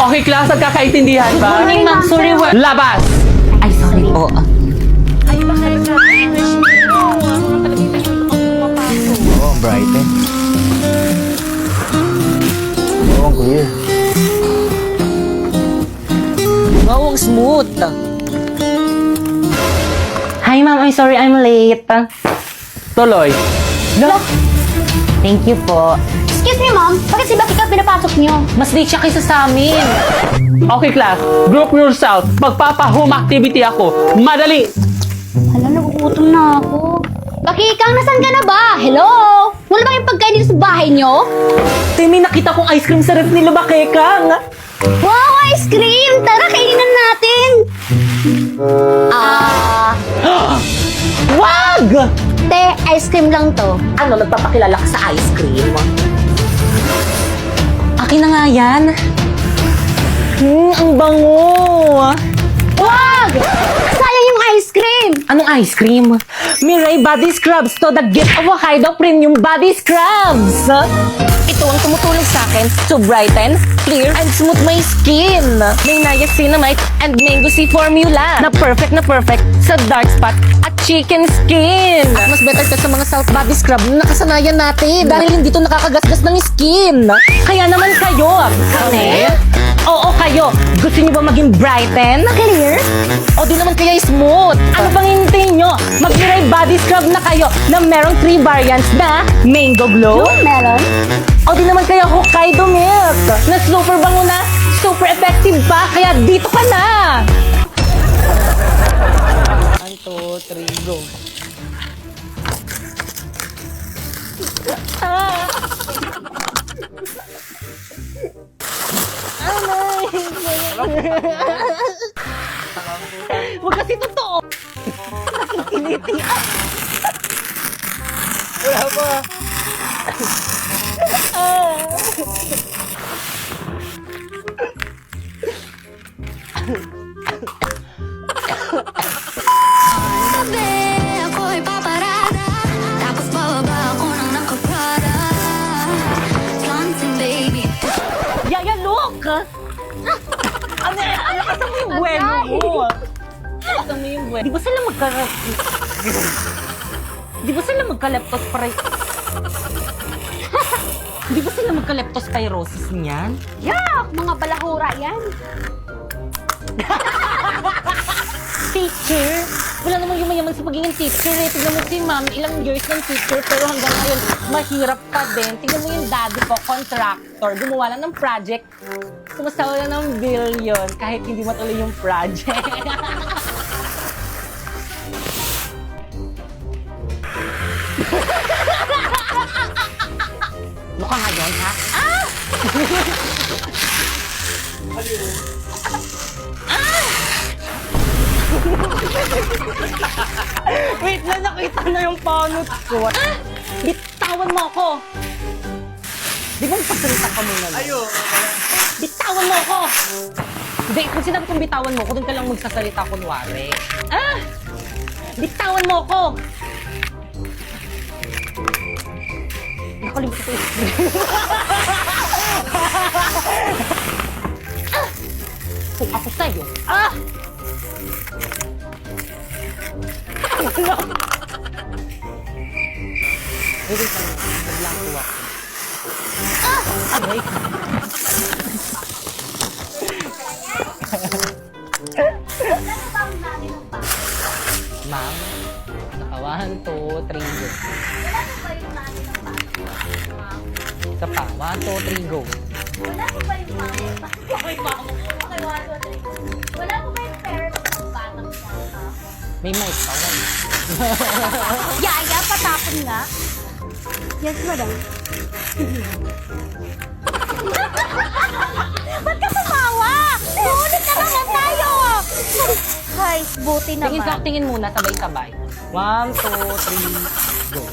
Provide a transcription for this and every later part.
Okay, class, nagkakaintindihan ba? Morning, ma'am. Sorry, Labas! Ay, sorry po. Oo, Brighton. Oo, ang clear. Wow, ang smooth. Hi, ma'am. I'm sorry I'm late. Tuloy. Thank you po. Excuse me, ma'am. Bakit si Bakika pinapasok niyo? Mas late siya kaysa sa amin. Okay, class, group yourself. Magpapa-home activity ako. Madali! Hala, nagugutom na ako. Bakikang, nasan ka na ba? Hello? Wala ba kayong pagkain dito sa bahay niyo? Timi, nakita kong ice cream sa ref nila, Bakekang. Wow, ice cream! Tara, kainin natin! Wag! Te, ice cream lang to. Ano, nagpapakilala ka sa ice cream? Akin na nga yan. Ang bango. Wag! Sayang yung ice cream! Anong ice cream? Mirai Body Scrubs to the gift of Hokkaido Premium Body Scrubs. Ito ang tumutulong sa akin to brighten, clear, and smooth my skin. May niacinamide and mango sea formula na perfect sa dark spot at chicken skin. At mas better ka sa mga self body scrub na nakasanayan natin dahil hindi to nakakagasgas ng skin. Kaya naman kayo, kami? Oo, kayo. Gusto niyo ba maging brighten? Clear? O di naman kaya smooth? Ano bang hinihintay nyo? Mag-Mirai Body Scrub na kayo na merong 3 variants na Mango Glow. Melon? O di naman kaya Hokkaido Milk na super bango na, super effective pa. Kaya dito ka na! 1, 2, 3, go. Huwag kasi totoo. Nakikiliti. Wala pa. Sabi ako'y paparada, tapos bababa ako ng nakaprada. Flaunting baby. Yaya, look! Ano kasama yung buwelo mo? Kasama yung buwelo. Di ba sila Di ba sila Di ba sila magka-leptospirosis niyan? Yak! Mga balahura yan. Teacher? Wala namang yumayaman sa pagiging teacher eh. Tignan mo si ma'am, ilang years ng teacher pero hanggang ngayon, mahirap pa din. Tignan mo yung daddy ko, contractor, gumawa lang ng project. Sumasawa lang ng billion kahit hindi matuloy yung project. Mukha nga yun, ha? Wait na, nakita na yung panot ko. Bitawan mo ako! Di ba magpagsalita ka muna? Bitawan mo ako! Hindi, kung sinabi kong bitawan mo ako, doon ka lang magsasalita kunwari. Bitawan mo ako! Nakalimutan ko yung kung ako sa'yo. Wait lang, naglang ko ako. Aray! Ma'am, naka 1, 2, 3, go. Isa pa, 1, 2, 3, go. Wala po ba yung mama? Okay, mama. Okay, 1, 2, 3. Wala po ba yung parents ng batang siya? May mic pa, wala. Yaya, patapon nga. Yes, madam. Ba't ka tumawa? Ulit na naman tayo! Guys, buti naman. Tingin muna, sabay-sabay. 1, 2, 3, go.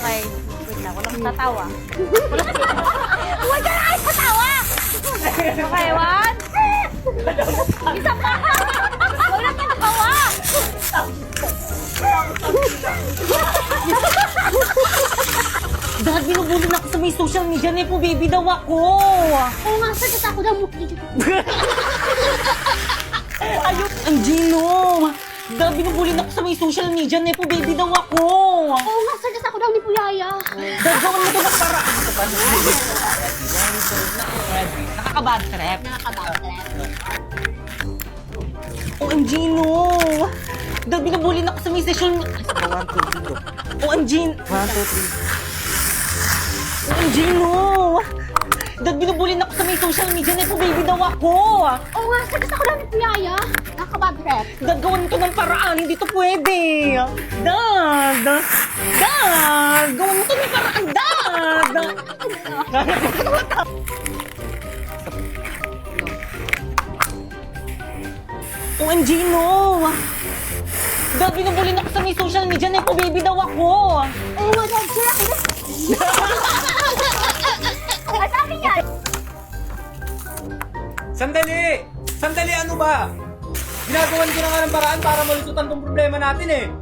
Okay, wait na. Walang tatawa. Huwag ka na kayo tatawa! Okay, 1. Isa pa! Huwag na tatawa! may social media na po, baby daw ako. Oo nga, sagot ako daw mukli. Ayun, ang Gino. Binubulin ako sa may social media na po, baby daw ako. Oo nga, sagot ako daw ni Puyaya. Gagawin mo ito ng paraan. Nakaka-bad trip. Nakakabagtrap. OMG, no! Dahil binabulin ako sa may session. OMG! 1, 2, 3. OMG, no! Dahil binabulin ako sa may social media na po, baby daw ako! Oo nga, sagot ako daw ni Puyaya. Nakakabagtrap. Gagawin ko ng paraan, hindi to pwede! Dad! Dad! Gawin mo to ng paraan, Dad! OMG, no! Dad, binubulin ako sa may social media na po, baby daw ako! Oo nga, dad, sir ako. Ang sabi niya. Sandali! Sandali, ano ba? Ginagawan ko na nga ng paraan para malusutan tong problema natin eh.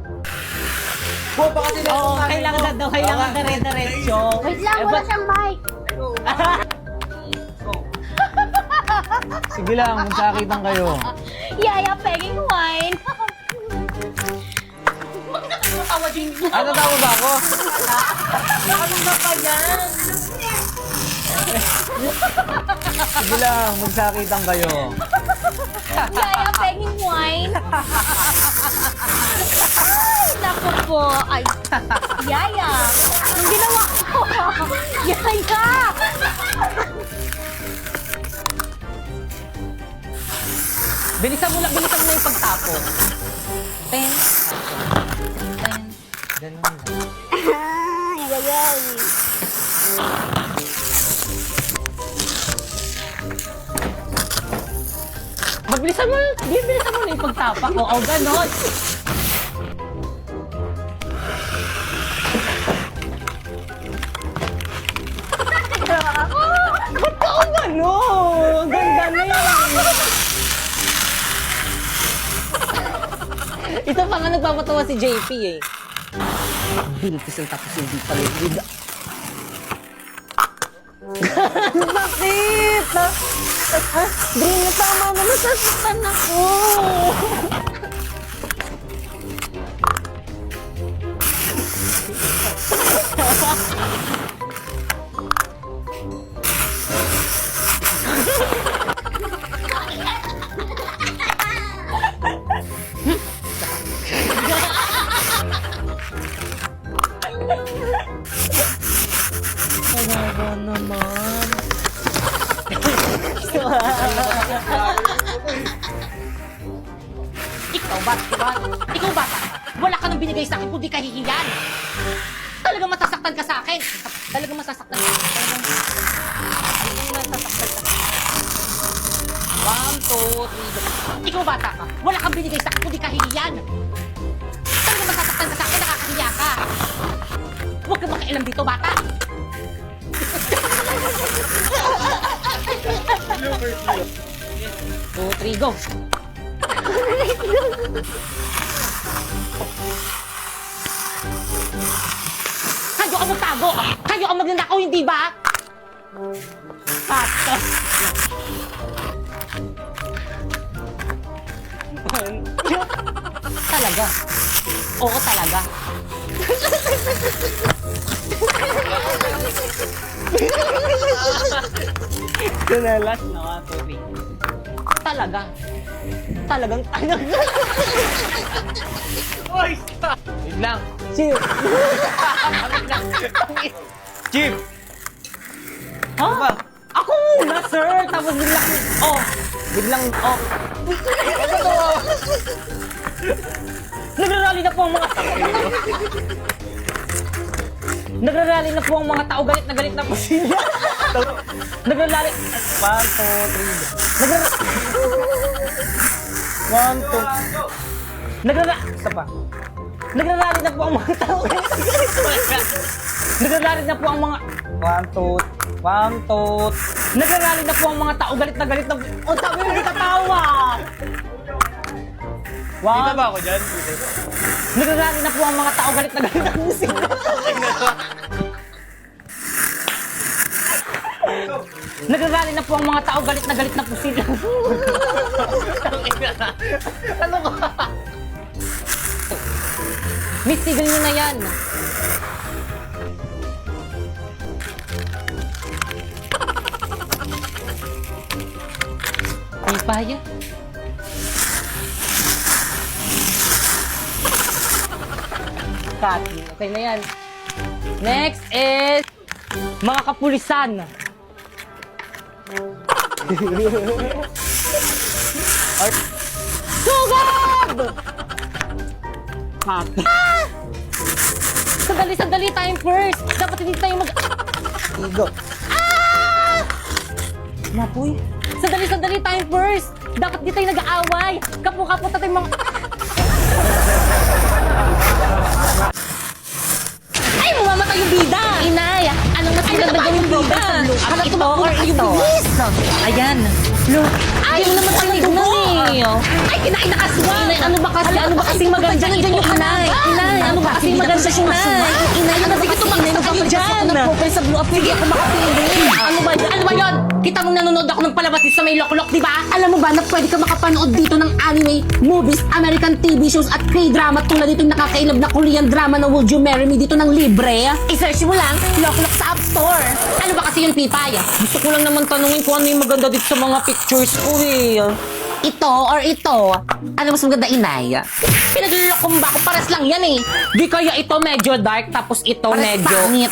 Buwa pa kasi Oo, kailangan daw, kailangan dire-diretso. Wait lang, wala siyang mic. Sige lang, magsakitan kayo. Yaya, pegging wine. Tawa din. Ano tama ba ako? Ano ba pa yan? Sige lang, magsakitan kayo. Yaya, pegging wine. Ay, naku po. Ay, Yaya. Ang ginawa ko. Yaya. Bilisan mo na yung pagtapo. 10. 10. Ganun lang. Ay, ay, ay. Bilisan mo na yung pagtapak ko. O, ganon. Ba't ka o ganon? Ganda na yan. Ito pa nga nagpapatawa si JP eh. Biltis ang tapos hindi pala. Bakit? Brina, tama na. Nasasaktan ako. Talaga naman. Ikaw ba? Ikaw ba? Wala ka nang binigay sa akin kundi kahihiyan. Talagang masasaktan ka sa akin. Talagang masasaktan ka. Talagang masasaktan ka. 1, 2, 3. Ikaw bata ka. Wala kang binigay sa akin kundi kahihiyan. Talagang masasaktan ka sa akin. Nakakahiya ka. Huwag kang makialam dito, bata. Two, three, go! Kayo ang magtago! Kayo ang magnanakaw, hindi ba? Bata! Talaga? Oo, talaga. Kanalas na 1, 2, 3. Talaga. Talagang talaga. Oy, stop! Wait lang. Chill. Chief! Ha? Ba? Ako muna, sir. Tapos biglang, oh. Biglang, oh. Nagrarally na po ang mga tao. Nagrarally na po ang mga tao. Galit na po sila. Nagrarally. 1, 2, 3. 1, 2. Isa pa. Nagrarally na po ang mga tao. Nagrarally na po ang mga... 1, 2. 1, 2. Nagrarally na po ang mga tao. Galit na po. O, sabi mo, hindi katawa. Dito ba ako dyan? Nagrarally na po ang mga tao. Galit na po sila. Nagagalit na po ang mga tao, galit na po sila. Ano ka? Miss, tigil nyo na yan. Ay, paya. Cut. Okay na yan. Next is mga kapulisan. Sugod! Cut. Sandali time first. Dapat hindi tayo mag... Igo. Napoy. Sandali time first. Dapat di tayo nag-aaway. Kapo-kapo tayo mga... Ay, mamamatay yung bida! Inay, anong mas maganda gawin bida? Ano ito or ito? Ayan. Look. Ay, ano naman tayo ito eh. Ay, kinain na kaswa. Inay, ano ba kasi maganda dyan yung inay? Inay, ano ba kasi maganda yung inay? Inay, ano ba kasi maganda kayo dyan? Nag-profile sa blue up. Sige ako makapili. Ano ba yun? Ano ba yun? Kita mong nanonood ako ng palabas sa may loklok, di ba? Alam mo ba na pwede ka makapanood dito ng anime, movies, American TV shows at K-drama tulad dito yung nakakailab na Korean drama na Would You Marry Me dito ng libre? I-search mo lang, loklok sa App Store. Ano ba kasi yung pipay? Gusto ko lang naman tanungin kung ano yung maganda dito sa mga pictures ko eh. Ito or ito? Ano mas maganda, inay? Pinaglulokong ba ako? Pares lang yan eh. Di kaya ito medyo dark tapos ito medyo... Pangit.